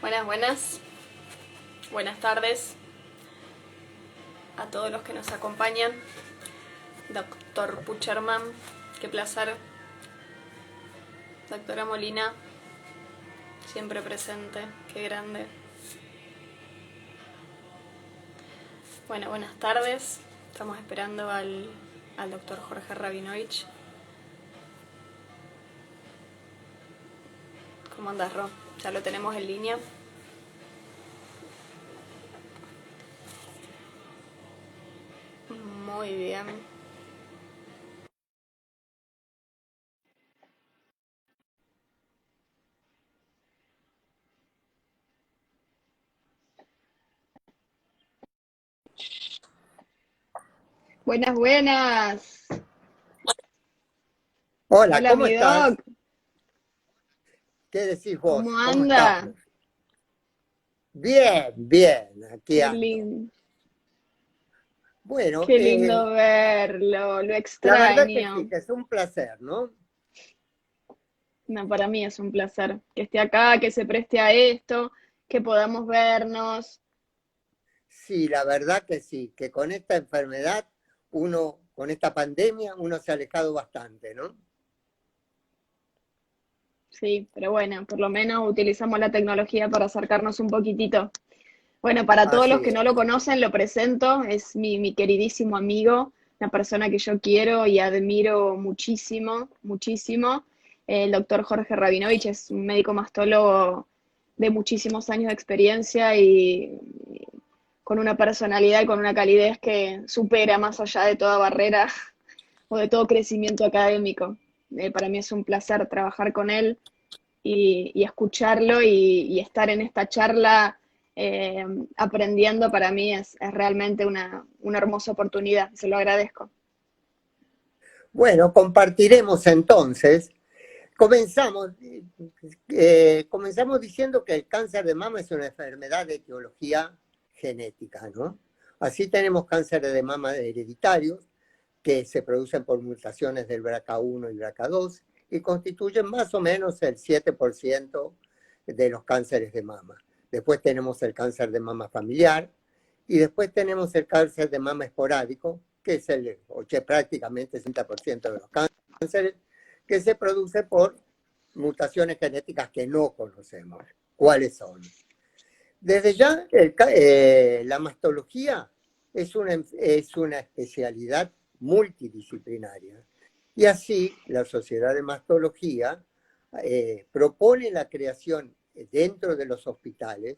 Buenas, buenas. Buenas tardes a todos los que nos acompañan. Doctor Pucherman, qué placer. Doctora Molina, siempre presente, qué grande. Bueno, buenas tardes. Estamos esperando al doctor Jorge Rabinovich. ¿Cómo andas, Ro? Ya lo tenemos en línea. Muy bien. Buenas, buenas. Hola, Hola, ¿cómo mi Doc. estás? ¿Qué decís ¿Cómo vos? ¿Cómo anda? estamos? Bien, bien, aquí Qué ando. lindo, Bueno, qué lindo verlo. Lo la verdad que sí, extraño. que es un placer, ¿no? No, para mí es un placer que esté acá, que se preste a esto, que podamos vernos. Sí, la verdad que sí, que con esta enfermedad, con esta pandemia, uno se ha alejado bastante, ¿no? Sí, pero bueno, por lo menos utilizamos la tecnología para acercarnos un poquitito. Bueno, para todos los Así que no es. lo conocen, lo presento. Es mi queridísimo amigo, una persona que yo quiero y admiro muchísimo, muchísimo. El doctor Jorge Rabinovich es un médico mastólogo de muchísimos años de experiencia y con una personalidad y con una calidez que supera más allá de toda barrera o de todo crecimiento académico. Para mí es un placer trabajar con él y escucharlo y estar en esta charla eh, aprendiendo para mí es realmente una hermosa oportunidad, se lo agradezco. Bueno, compartiremos entonces. Comenzamos, comenzamos diciendo que el cáncer de mama es una enfermedad de etiología genética, ¿no? Así tenemos cánceres de mama hereditarios que se producen por mutaciones del BRCA1 y BRCA2 y constituyen más o menos el 7% de los cánceres de mama. Después tenemos el cáncer de mama familiar y después tenemos el cáncer de mama esporádico, que es prácticamente el 60% de los cánceres, que se produce por mutaciones genéticas que no conocemos. ¿Cuáles son? Desde ya, la mastología es una especialidad multidisciplinaria. Y así, la Sociedad de Mastología propone la creación dentro de los hospitales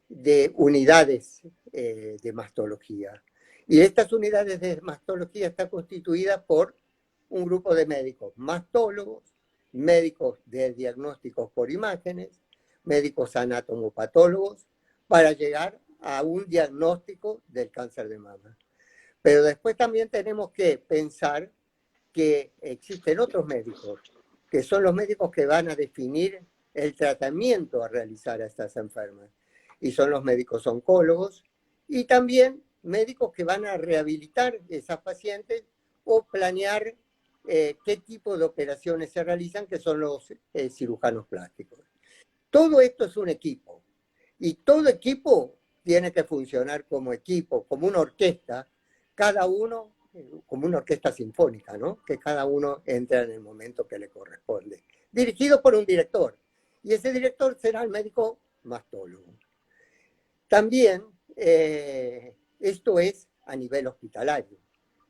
de unidades de mastología. Y estas unidades de mastología están constituidas por un grupo de médicos mastólogos, médicos de diagnósticos por imágenes, médicos anatomopatólogos, para llegar a un diagnóstico del cáncer de mama. Pero después también tenemos que pensar que existen otros médicos, que son los médicos que van a definir el tratamiento a realizar a estas enfermas. Y son los médicos oncólogos y también médicos que van a rehabilitar esas pacientes o planear qué tipo de operaciones se realizan, que son los cirujanos plásticos. Todo esto es un equipo y todo equipo tiene que funcionar como equipo, como una orquesta, cada uno, como una orquesta sinfónica, ¿no? Que cada uno entra en el momento que le corresponde. Dirigido por un director. Y ese director será el médico mastólogo. También esto es a nivel hospitalario.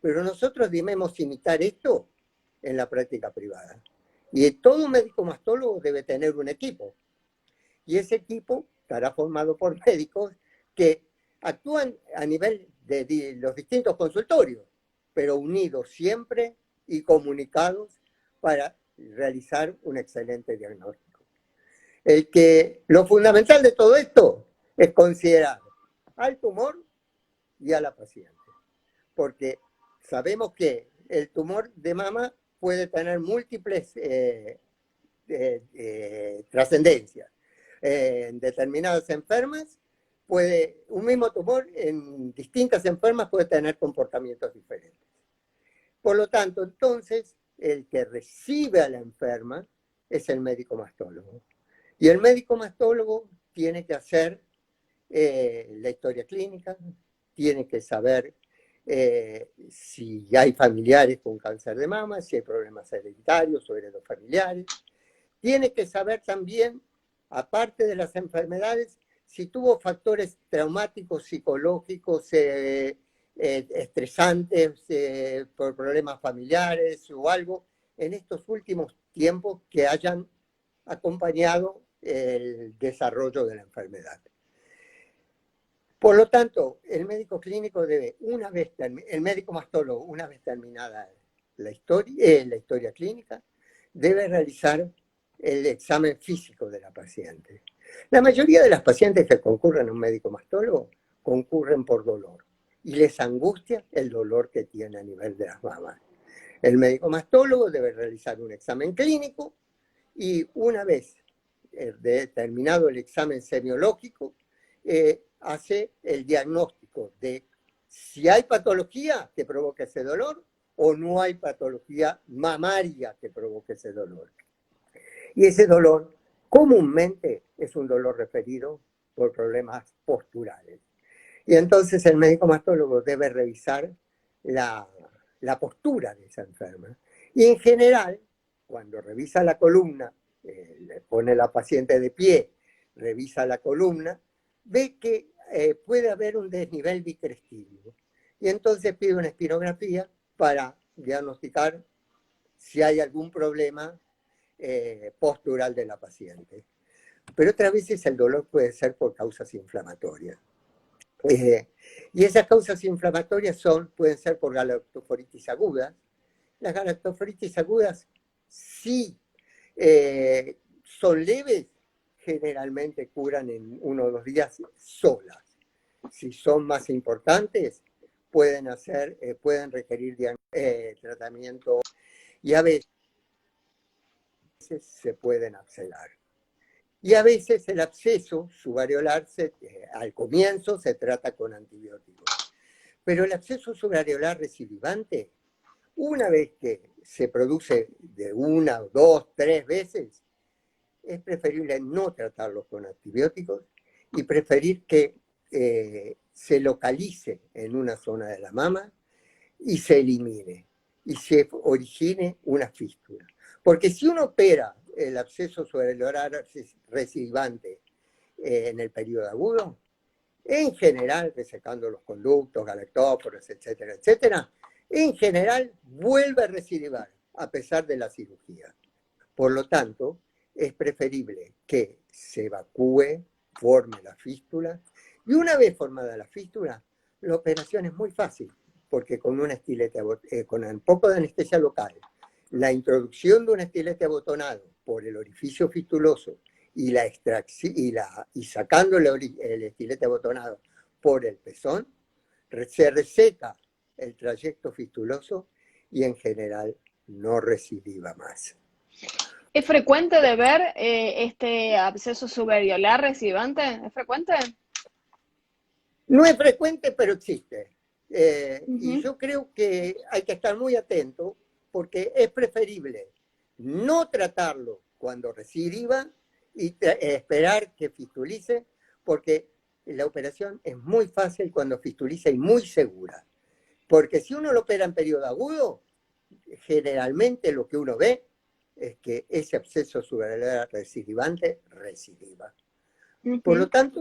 Pero nosotros debemos imitar esto en la práctica privada. Y todo médico mastólogo debe tener un equipo. Y ese equipo estará formado por médicos que actúan a nivel de los distintos consultorios, pero unidos siempre y comunicados para realizar un excelente diagnóstico. Lo fundamental de todo esto es considerar al tumor y a la paciente, porque sabemos que el tumor de mama puede tener múltiples trascendencias. En determinadas enfermas, un mismo tumor en distintas enfermas puede tener comportamientos diferentes. Por lo tanto, entonces, el que recibe a la enferma es el médico mastólogo. Y el médico mastólogo tiene que hacer la historia clínica, tiene que saber si hay familiares con cáncer de mama, si hay problemas hereditarios o heredofamiliares. Tiene que saber también, aparte de las enfermedades, si tuvo factores traumáticos, psicológicos, estresantes, por problemas familiares o algo, en estos últimos tiempos que hayan acompañado el desarrollo de la enfermedad. Por lo tanto, el médico clínico debe, el médico mastólogo, una vez terminada la historia clínica, debe realizar el examen físico de la paciente. La mayoría de las pacientes que concurren a un médico mastólogo concurren por dolor y les angustia el dolor que tiene a nivel de las mamas. El médico mastólogo debe realizar un examen clínico y una vez terminado el examen semiológico, hace el diagnóstico de si hay patología que provoque ese dolor o no hay patología mamaria que provoque ese dolor. Y ese dolor comúnmente es un dolor referido por problemas posturales. Y entonces el médico mastólogo debe revisar la postura de esa enferma. Y en general, cuando revisa la columna, le pone a la paciente de pie, revisa la columna, ve que puede haber un desnivel bicrestíneo. Y entonces pide una espirografía para diagnosticar si hay algún problema postural de la paciente. Pero otras veces el dolor puede ser por causas inflamatorias. Y esas causas inflamatorias pueden ser por galactoforitis aguda. Las galactoforitis agudas, si son leves, generalmente curan en 1 o 2 días solas. Si son más importantes, pueden requerir tratamiento y a veces se pueden abscelar. Y a veces el absceso subareolar al comienzo se trata con antibióticos. Pero el absceso subareolar recidivante, una vez que se produce de 1, 2, 3 veces, es preferible no tratarlos con antibióticos y preferir que se localice en una zona de la mama y se elimine y se origine una fístula. Porque si uno opera el absceso subareolar recidivante en el periodo agudo, en general, resecando los conductos, galactóforos, etcétera, etcétera, en general vuelve a recidivar a pesar de la cirugía. Por lo tanto, es preferible que se evacúe, forme la fístula, y una vez formada la fístula, la operación es muy fácil, porque con un poco de anestesia local, la introducción de un estilete abotonado por el orificio fistuloso y sacando el estilete abotonado por el pezón, se reseca el trayecto fistuloso y en general no recidiva más. ¿Es frecuente de ver este absceso subareolar recidivante? ¿Es frecuente? No es frecuente, pero existe. Y yo creo que hay que estar muy atento porque es preferible no tratarlo cuando recidiva y esperar que fistulice, porque la operación es muy fácil cuando fistuliza y muy segura. Porque si uno lo opera en periodo agudo, generalmente lo que uno ve es que ese absceso subareolar recidivante recidiva. Por lo tanto,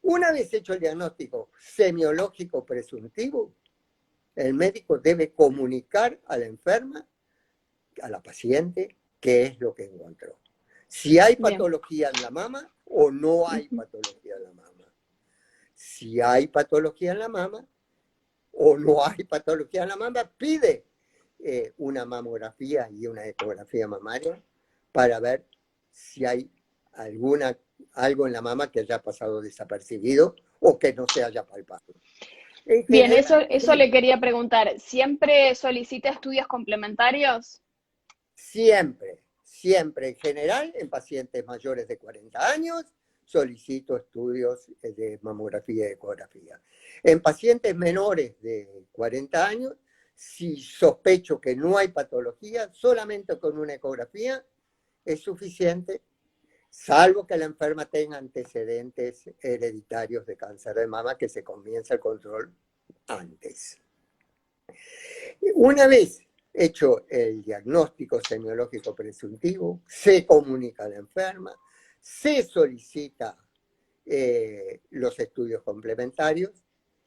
una vez hecho el diagnóstico semiológico presuntivo, el médico debe comunicar a la enferma, a la paciente, qué es lo que encontró. Si hay patología en la mama o no hay patología en la mama. Si hay patología en la mama o no hay patología en la mama, pide una mamografía y una ecografía mamaria para ver si hay algo en la mama que haya pasado desapercibido o que no se haya palpado. Bien, eso le quería preguntar. ¿Siempre solicita estudios complementarios? Siempre. En general, en pacientes mayores de 40 años, solicito estudios de mamografía y ecografía. En pacientes menores de 40 años, si sospecho que no hay patología, solamente con una ecografía es suficiente salvo que la enferma tenga antecedentes hereditarios de cáncer de mama, que se comienza el control antes. Una vez hecho el diagnóstico semiológico presuntivo, se comunica a la enferma, se solicita los estudios complementarios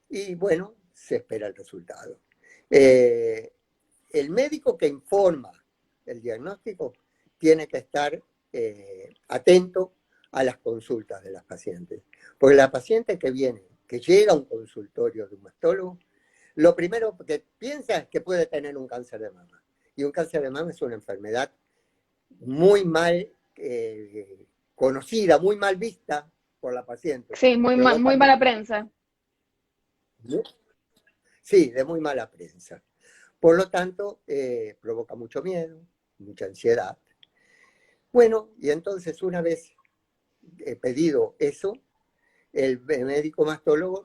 y, bueno, se espera el resultado. El médico que informa el diagnóstico tiene que estar atento a las consultas de las pacientes. Porque la paciente que llega a un consultorio de un mastólogo, lo primero que piensa es que puede tener un cáncer de mama. Y un cáncer de mama es una enfermedad muy mal conocida, muy mal vista por la paciente. Sí, muy mala prensa. Sí, de muy mala prensa. Por lo tanto, provoca mucho miedo, mucha ansiedad. Bueno, y entonces una vez pedido eso, el médico mastólogo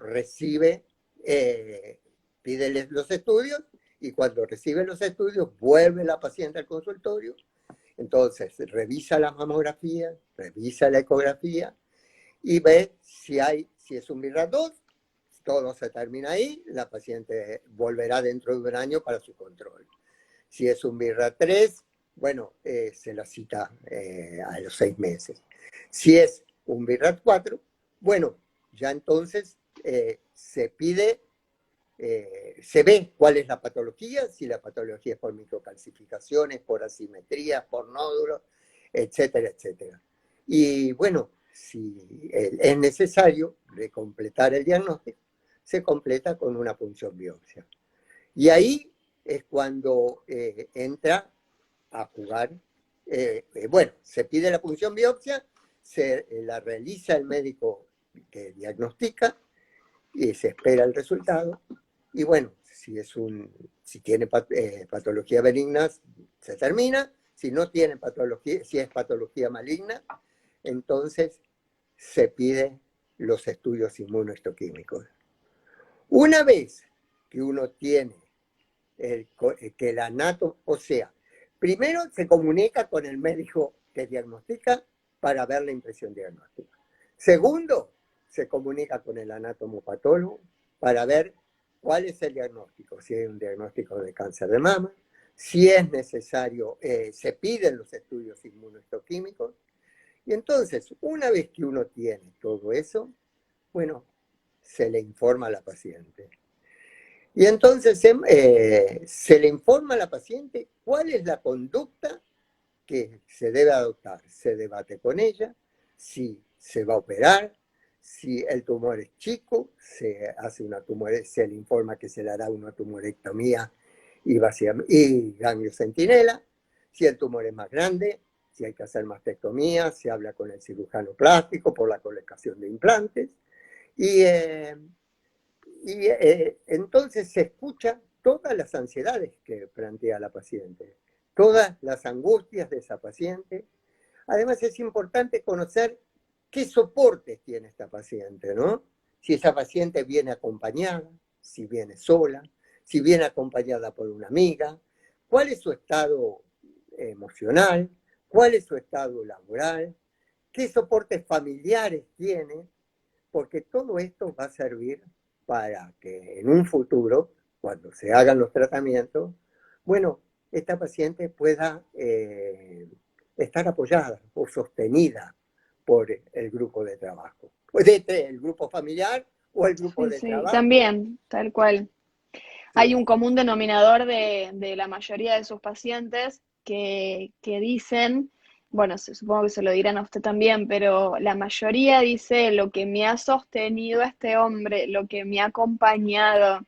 pide los estudios, y cuando recibe los estudios vuelve la paciente al consultorio. Entonces revisa la mamografía, revisa la ecografía y ve si es un BRAF2. Todo se termina ahí, la paciente volverá dentro de un año para su control. Si es un BRAF3, bueno, se la cita a los 6 meses. Si es un BRAF4, bueno, ya entonces se ve cuál es la patología, si la patología es por microcalcificaciones, por asimetrías, por nódulos, etcétera, etcétera. Y bueno, si es necesario completar el diagnóstico, se completa con una punción biopsia. Y ahí es cuando entra a jugar. Bueno, se pide la punción biopsia, la realiza el médico que diagnostica y se espera el resultado. Y bueno, si tiene patología benigna, se termina. Si no tiene patología, si es patología maligna, entonces se pide los estudios inmunohistoquímicos. Una vez que uno tiene que el anato, o sea, primero se comunica con el médico que diagnostica para ver la impresión diagnóstica. Segundo, se comunica con el anatomopatólogo para ver cuál es el diagnóstico, si hay un diagnóstico de cáncer de mama, si es necesario, se piden los estudios inmunohistoquímicos. Y entonces, una vez que uno tiene todo eso, bueno, se le informa a la paciente. Y entonces se le informa a la paciente cuál es la conducta que se debe adoptar. Se debate con ella si se va a operar, si el tumor es chico, se le informa que se le hará una tumorectomía y ganglio centinela. Si el tumor es más grande, si hay que hacer mastectomía, se habla con el cirujano plástico por la colocación de implantes. Y entonces se escucha todas las ansiedades que plantea la paciente, todas las angustias de esa paciente. Además es importante conocer qué soportes tiene esta paciente, ¿no? Si esa paciente viene acompañada, si viene sola, si viene acompañada por una amiga, cuál es su estado emocional, cuál es su estado laboral, qué soportes familiares tiene, porque todo esto va a servir para que en un futuro, cuando se hagan los tratamientos, bueno, esta paciente pueda estar apoyada o sostenida por el grupo de trabajo, el grupo familiar o el grupo de trabajo. También, tal cual. Sí. Hay un común denominador de la mayoría de sus pacientes que dicen, bueno, supongo que se lo dirán a usted también, pero la mayoría dice lo que me ha sostenido este hombre, lo que me ha acompañado.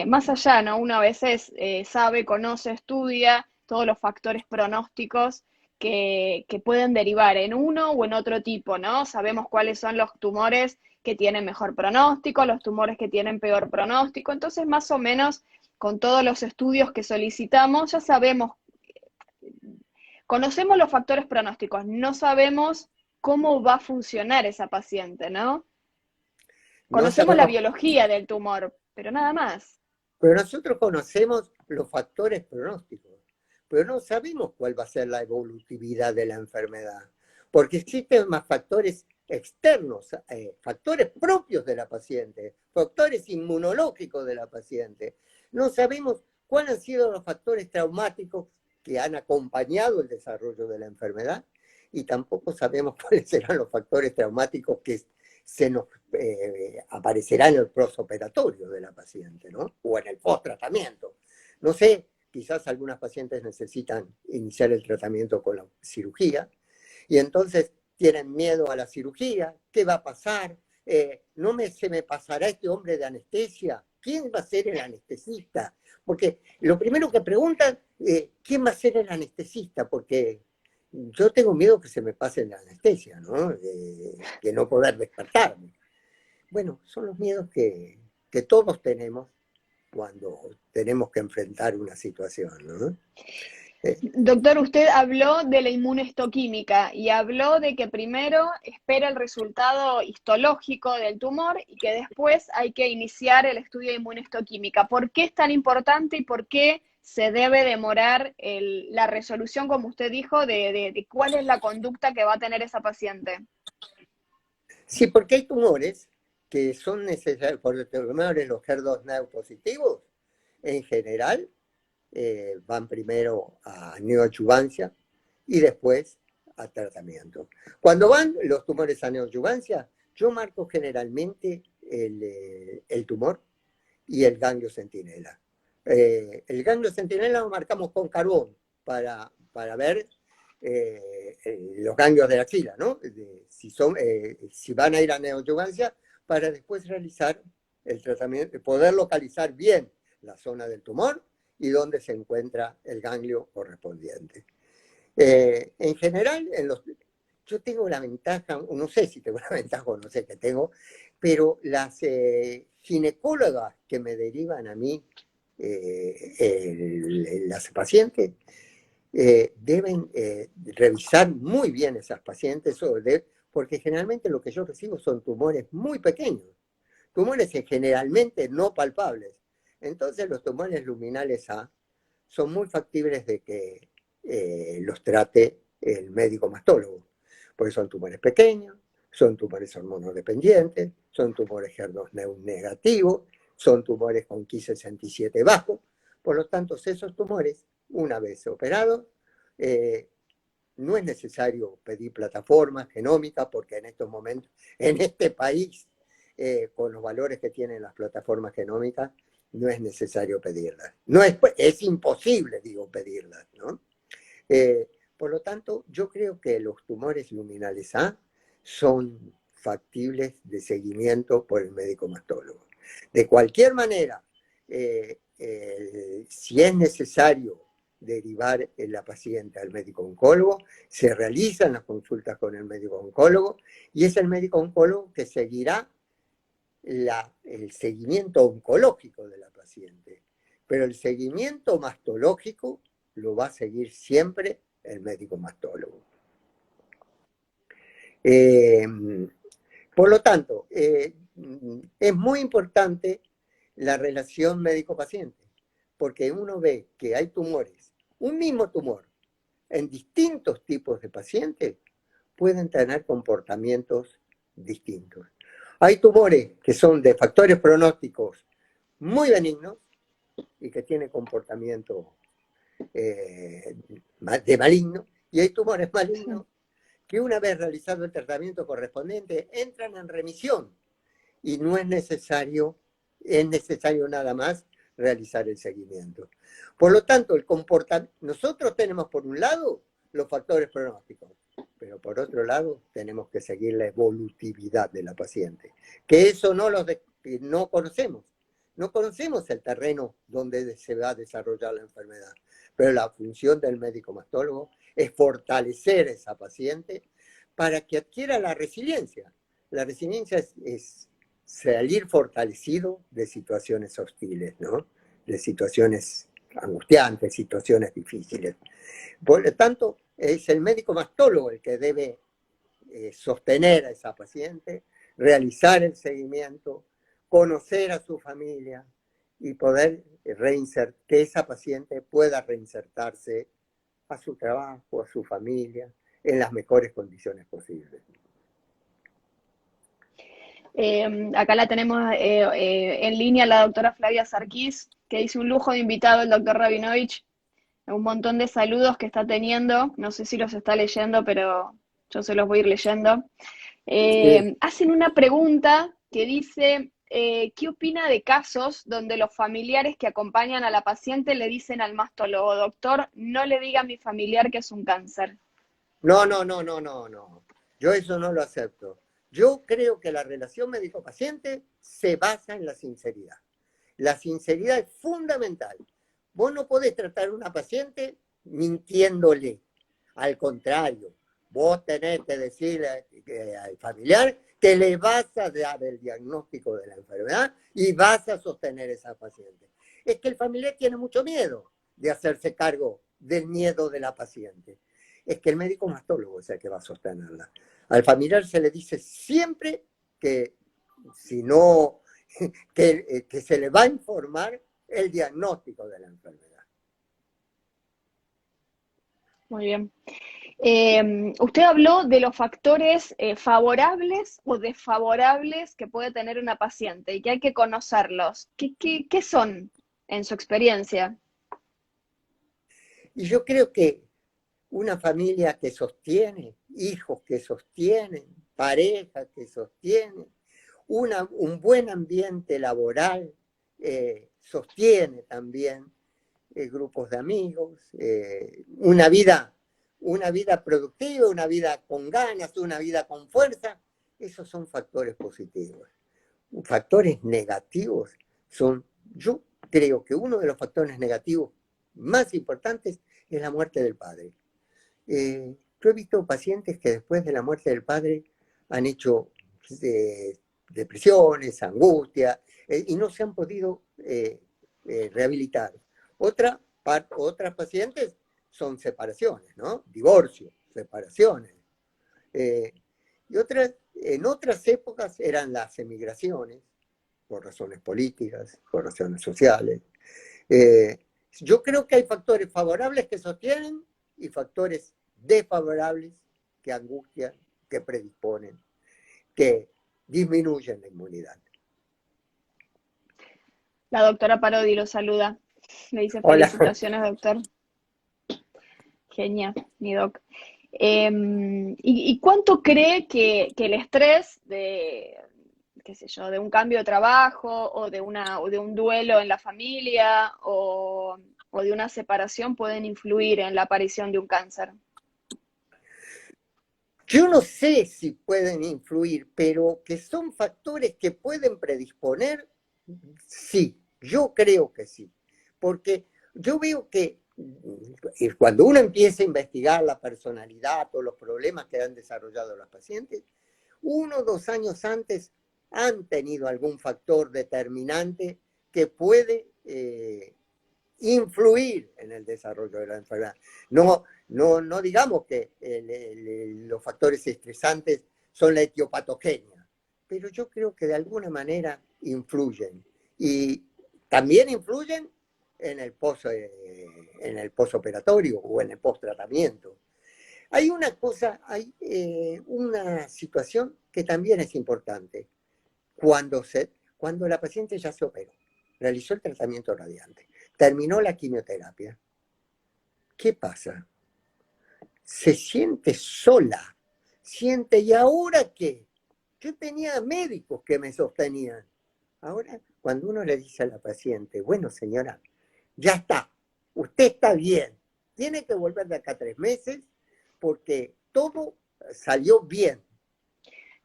Más allá, ¿no? Uno a veces sabe, conoce, estudia todos los factores pronósticos que pueden derivar en uno o en otro tipo, ¿no? Sabemos cuáles son los tumores que tienen mejor pronóstico, los tumores que tienen peor pronóstico. Entonces, más o menos, con todos los estudios que solicitamos, ya sabemos, conocemos los factores pronósticos, no sabemos cómo va a funcionar esa paciente, ¿no? Conocemos la biología del tumor, pero nada más. Pero nosotros conocemos los factores pronósticos, pero no sabemos cuál va a ser la evolutividad de la enfermedad. porque existen más factores externos, factores propios de la paciente, factores inmunológicos de la paciente. No sabemos cuáles han sido los factores traumáticos que han acompañado el desarrollo de la enfermedad y tampoco sabemos cuáles serán los factores traumáticos que se nos aparecerán en el postoperatorio de la paciente, ¿no? O en el post-tratamiento. No sé, quizás algunas pacientes necesitan iniciar el tratamiento con la cirugía y entonces tienen miedo a la cirugía. ¿Qué va a pasar? ¿Se me pasará este hombre de anestesia? ¿Quién va a ser el anestesista? Porque lo primero que preguntan, ¿quién va a ser el anestesista? Porque yo tengo miedo que se me pase la anestesia, ¿no? De no poder despertarme. Bueno, son los miedos que todos tenemos cuando tenemos que enfrentar una situación, ¿no? Doctor, usted habló de la inmunohistoquímica y habló de que primero espera el resultado histológico del tumor y que después hay que iniciar el estudio de inmunohistoquímica. ¿Por qué es tan importante y por qué se debe demorar la resolución, como usted dijo, de cuál es la conducta que va a tener esa paciente? Sí, porque hay tumores que son necesarios, por los tumores, los HER2 neopositivos, en general, van primero a neoadjuvancia y después a tratamiento. Cuando van los tumores a neoadjuvancia, yo marco generalmente el tumor y el ganglio centinela. El ganglio centinela lo marcamos con carbón para ver los ganglios de la axila, ¿no? Si van a ir a neoadjuvancia, para después realizar el tratamiento, poder localizar bien la zona del tumor y dónde se encuentra el ganglio correspondiente. En general, yo tengo la ventaja, no sé si tengo la ventaja o no sé qué tengo, pero las ginecólogas que me derivan a mí, las pacientes, deben revisar muy bien esas pacientes, porque generalmente lo que yo recibo son tumores muy pequeños, tumores generalmente no palpables. Entonces los tumores luminales A son muy factibles de que los trate el médico mastólogo, porque son tumores pequeños, son tumores hormonodependientes, son tumores HER2 negativos, son tumores con Ki67 bajo. Por lo tanto, esos tumores, una vez operados, no es necesario pedir plataformas genómicas, porque en estos momentos, en este país, con los valores que tienen las plataformas genómicas, no es necesario pedirlas. No es imposible, digo, pedirlas, ¿no? Por lo tanto, yo creo que los tumores luminales A son factibles de seguimiento por el médico mastólogo. De cualquier manera, si es necesario derivar a la paciente al médico oncólogo, se realizan las consultas con el médico oncólogo y es el médico oncólogo que seguirá el seguimiento oncológico de la paciente. Pero el seguimiento mastológico lo va a seguir siempre el médico mastólogo. Por lo tanto, es muy importante la relación médico-paciente, porque uno ve que hay tumores, un mismo tumor, en distintos tipos de pacientes, pueden tener comportamientos distintos. Hay tumores que son de factores pronósticos muy benignos y que tienen comportamiento de maligno, y hay tumores malignos que una vez realizado el tratamiento correspondiente entran en remisión y no es necesario nada más realizar el seguimiento. Por lo tanto, nosotros tenemos por un lado los factores pronósticos, pero por otro lado tenemos que seguir la evolutividad de la paciente, que eso no conocemos. No conocemos el terreno donde se va a desarrollar la enfermedad, pero la función del médico mastólogo es fortalecer a esa paciente para que adquiera la resiliencia. La resiliencia es salir fortalecido de situaciones hostiles, ¿no? De situaciones angustiantes, situaciones difíciles. Por lo tanto, es el médico mastólogo el que debe sostener a esa paciente, realizar el seguimiento, conocer a su familia y poder que esa paciente pueda reinsertarse a su trabajo, a su familia, en las mejores condiciones posibles. Acá la tenemos en línea la doctora Flavia Sarkis, que dice un lujo de invitado el doctor Rabinovich, un montón de saludos que está teniendo, no sé si los está leyendo, pero yo se los voy a ir leyendo. Sí. Hacen una pregunta que dice, ¿qué opina de casos donde los familiares que acompañan a la paciente le dicen al mastólogo, doctor, no le diga a mi familiar que es un cáncer? No, no, no, no, no, no. Yo eso no lo acepto. Yo creo que la relación médico-paciente se basa en la sinceridad. La sinceridad es fundamental. Vos no podés tratar a una paciente mintiéndole. Al contrario, vos tenés que decirle al familiar que le vas a dar el diagnóstico de la enfermedad y vas a sostener a esa paciente. Es que el familiar tiene mucho miedo de hacerse cargo del miedo de la paciente. Es que el médico mastólogo es el que va a sostenerla. Al familiar se le dice siempre que si no, que se le va a informar el diagnóstico de la enfermedad. Muy bien. Usted habló de los factores favorables o desfavorables que puede tener una paciente y que hay que conocerlos. ¿Qué son en su experiencia? Y yo creo que una familia que sostiene, hijos que sostienen, parejas que sostienen, un buen ambiente laboral sostiene también grupos de amigos, una vida productiva, una vida con ganas, una vida con fuerza. Esos son factores positivos. Factores negativos son, yo creo que uno de los factores negativos más importantes es la muerte del padre. Yo he visto pacientes que después de la muerte del padre han hecho depresiones, angustia, y no se han podido rehabilitar. Otras pacientes son separaciones, ¿no? Divorcios, separaciones. Y en otras épocas eran las emigraciones, por razones políticas, por razones sociales. Yo creo que hay factores favorables que sostienen y factores desfavorables que angustian, que predisponen, que disminuyen la inmunidad. La doctora Parodi lo saluda. Le dice Hola. felicitaciones, doctor. Genial, mi doc. ¿Y cuánto cree que el estrés de, qué sé yo, de un cambio de trabajo o de un duelo en la familia o de una separación pueden influir en la aparición de un cáncer? Yo no sé si pueden influir, pero que son factores que pueden predisponer, sí, yo creo que sí. Porque yo veo que cuando uno empieza a investigar la personalidad o los problemas que han desarrollado los pacientes, 1 o 2 años antes han tenido algún factor determinante que puede influir en el desarrollo de la enfermedad. No digamos que los factores estresantes son la etiopatogenia, pero yo creo que de alguna manera influyen. Y también influyen en el postoperatorio o en el posttratamiento. Hay una situación que también es importante. Cuando la paciente ya se operó, realizó el tratamiento radiante, terminó la quimioterapia, ¿qué pasa? Se siente sola, siente, ¿y ahora qué? Yo tenía médicos que me sostenían. Ahora, cuando uno le dice a la paciente, bueno señora, ya está, usted está bien, tiene que volver de acá a 3 meses porque todo salió bien.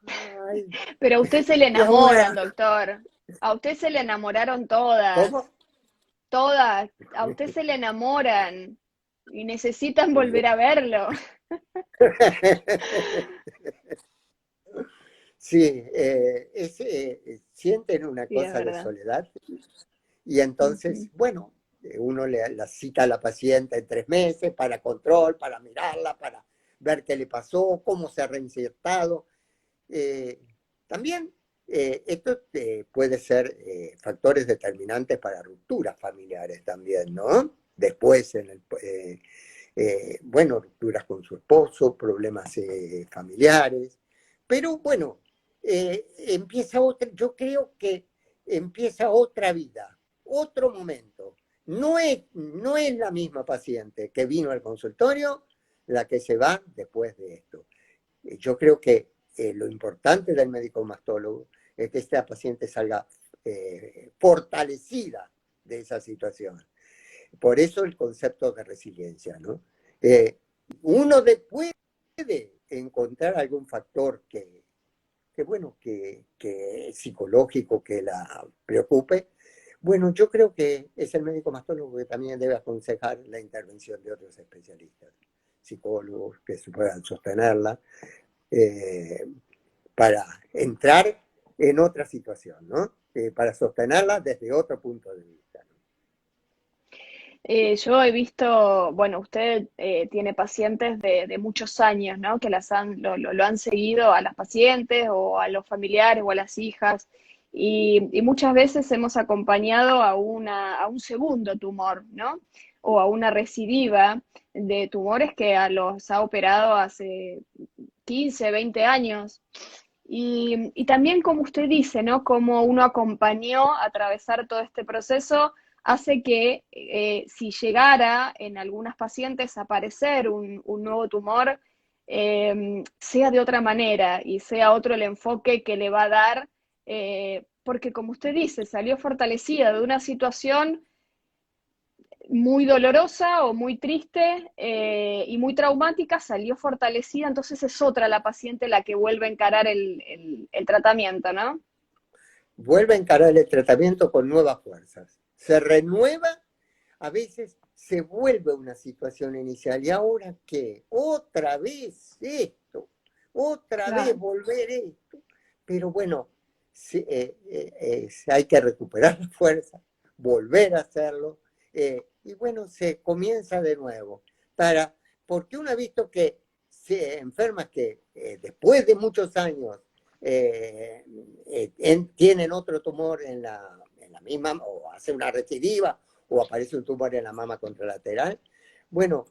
Ay, Pero a usted se le y ahora, enamoran, doctor. A usted se le enamoraron todas. ¿cómo? Todas. A usted se le enamoran y necesitan volver a verlo. Sí, sienten una Sí, es cosa de verdad. soledad y entonces, Ujú. bueno, uno la cita a la paciente en 3 meses para control, para mirarla, para ver qué le pasó, cómo se ha reinsertado. Eh, También esto puede ser factores determinantes para rupturas familiares también, ¿no? Después bueno, rupturas con su esposo, problemas familiares, pero bueno, empieza otra, yo creo que empieza otra vida, otro momento. No es la misma paciente que vino al consultorio la que se va después de esto. Yo creo que lo importante del médico mastólogo es que esta paciente salga fortalecida de esa situación. Por eso el concepto de resiliencia, ¿no? Uno puede encontrar algún factor bueno, que es psicológico, que la preocupe. Bueno, yo creo que es el médico mastólogo que también debe aconsejar la intervención de otros especialistas, psicólogos que se puedan sostenerla, para entrar en otra situación, ¿no? Para sostenerla desde otro punto de vista, ¿no? Yo he visto, bueno, usted tiene pacientes de muchos años, ¿no? Que lo han seguido a las pacientes o a los familiares o a las hijas. Y muchas veces hemos acompañado a un segundo tumor, ¿no? O a una recidiva de tumores que los ha operado hace 15, 20 años. Y también, como usted dice, ¿no? Como uno acompañó a atravesar todo este proceso hace que si llegara en algunas pacientes a aparecer un nuevo tumor, sea de otra manera y sea otro el enfoque que le va a dar, porque como usted dice, salió fortalecida de una situación muy dolorosa o muy triste y muy traumática, salió fortalecida, entonces es otra la paciente la que vuelve a encarar el tratamiento, ¿no? Vuelve a encarar el tratamiento con nuevas fuerzas. Se renueva, a veces se vuelve a una situación inicial. ¿Y ahora qué? Otra vez esto, otra vez Claro. volver esto. Pero bueno, hay que recuperar la fuerza, volver a hacerlo, y bueno, se comienza de nuevo. Porque uno ha visto que enfermas que después de muchos años tienen otro tumor en la misma, o hace una recidiva, o aparece un tumor en la mama contralateral, bueno,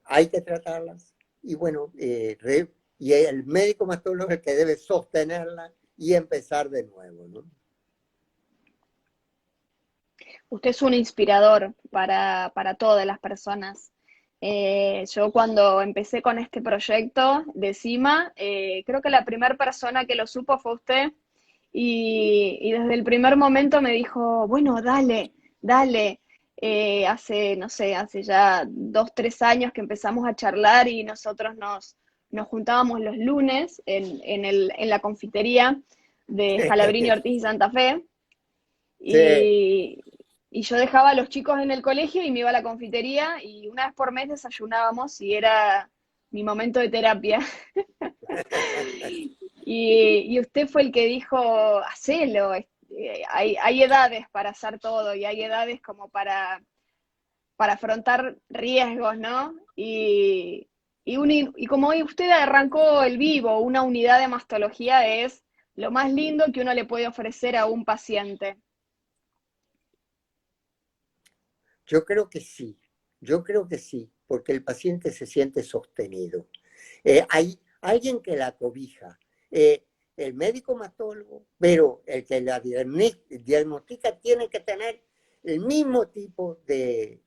hay que tratarlas, y bueno, y el médico mastólogo es el que debe sostenerla y empezar de nuevo, ¿no? Usted es un inspirador para todas las personas. Yo cuando empecé con este proyecto de CIMA, creo que la primera persona que lo supo fue usted y desde el primer momento me dijo, bueno, dale, dale. Hace, no sé, hace ya 2, 3 años que empezamos a charlar y nosotros nos juntábamos los lunes en la confitería de Scalabrini Ortiz y Santa Fe. Sí. Y, y yo dejaba a los chicos en el colegio y me iba a la confitería y una vez por mes desayunábamos y era mi momento de terapia. Y usted fue el que dijo, hacelo, hay edades para hacer todo y hay edades como para afrontar riesgos, ¿no? Y como hoy usted arrancó el vivo, una unidad de mastología es lo más lindo que uno le puede ofrecer a un paciente. Yo creo que sí, porque el paciente se siente sostenido. Hay alguien que la cobija, el médico mastólogo, pero el que la diagnostica tiene que tener el mismo tipo de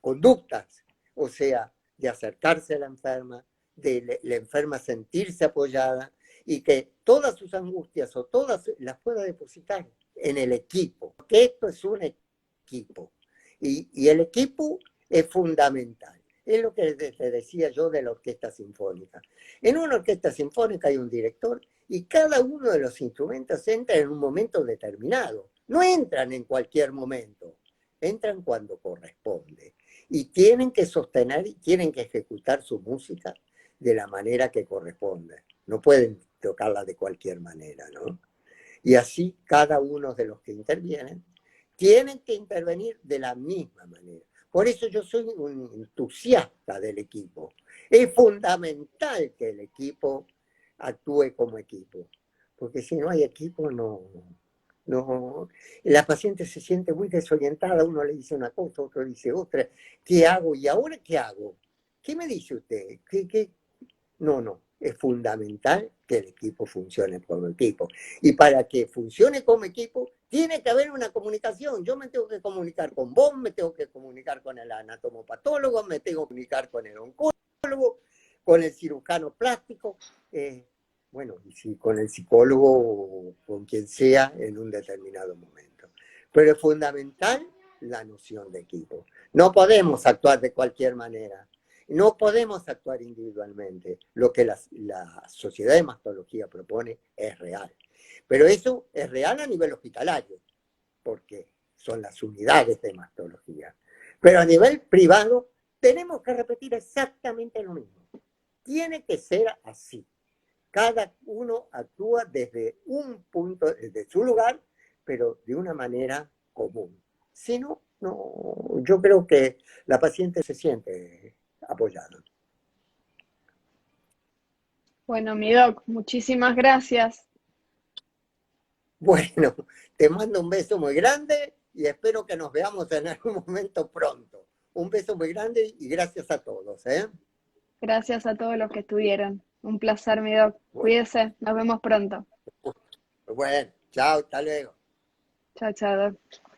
conductas, o sea, de acercarse a la enferma, de la enferma sentirse apoyada y que todas sus angustias o todas las pueda depositar en el equipo, porque esto es un equipo. Y el equipo es fundamental. Es lo que te decía yo de la orquesta sinfónica. En una orquesta sinfónica hay un director y cada uno de los instrumentos entra en un momento determinado. No entran en cualquier momento, entran cuando corresponde. Y tienen que sostener y tienen que ejecutar su música de la manera que corresponde. No pueden tocarla de cualquier manera, ¿no? Y así cada uno de los que intervienen tienen que intervenir de la misma manera. Por eso yo soy un entusiasta del equipo. Es fundamental que el equipo actúe como equipo, porque si no hay equipo No, la paciente se siente muy desorientada, uno le dice una cosa, otro le dice otra. ¿Qué hago? ¿Y ahora qué hago? ¿Qué me dice usted? ¿Qué? No, no, es fundamental que el equipo funcione como equipo. Y para que funcione como equipo, tiene que haber una comunicación. Yo me tengo que comunicar con vos, me tengo que comunicar con el anatomopatólogo, me tengo que comunicar con el oncólogo, con el cirujano plástico. Bueno, y si con el psicólogo o con quien sea en un determinado momento. Pero es fundamental la noción de equipo. No podemos actuar de cualquier manera. No podemos actuar individualmente. Lo que la Sociedad de Mastología propone es real. Pero eso es real a nivel hospitalario, porque son las unidades de mastología. Pero a nivel privado tenemos que repetir exactamente lo mismo. Tiene que ser así. Cada uno actúa desde un punto, desde su lugar, pero de una manera común. Si no, no, yo creo que la paciente se siente apoyada. Bueno, mi doc, muchísimas gracias. Bueno, te mando un beso muy grande y espero que nos veamos en algún momento pronto. Un beso muy grande y gracias a todos, ¿eh? Gracias a todos los que estuvieron. Un placer, mi doc. Bueno, Cuídese, nos vemos pronto. bueno, chao, hasta luego. Chao, chao, doc.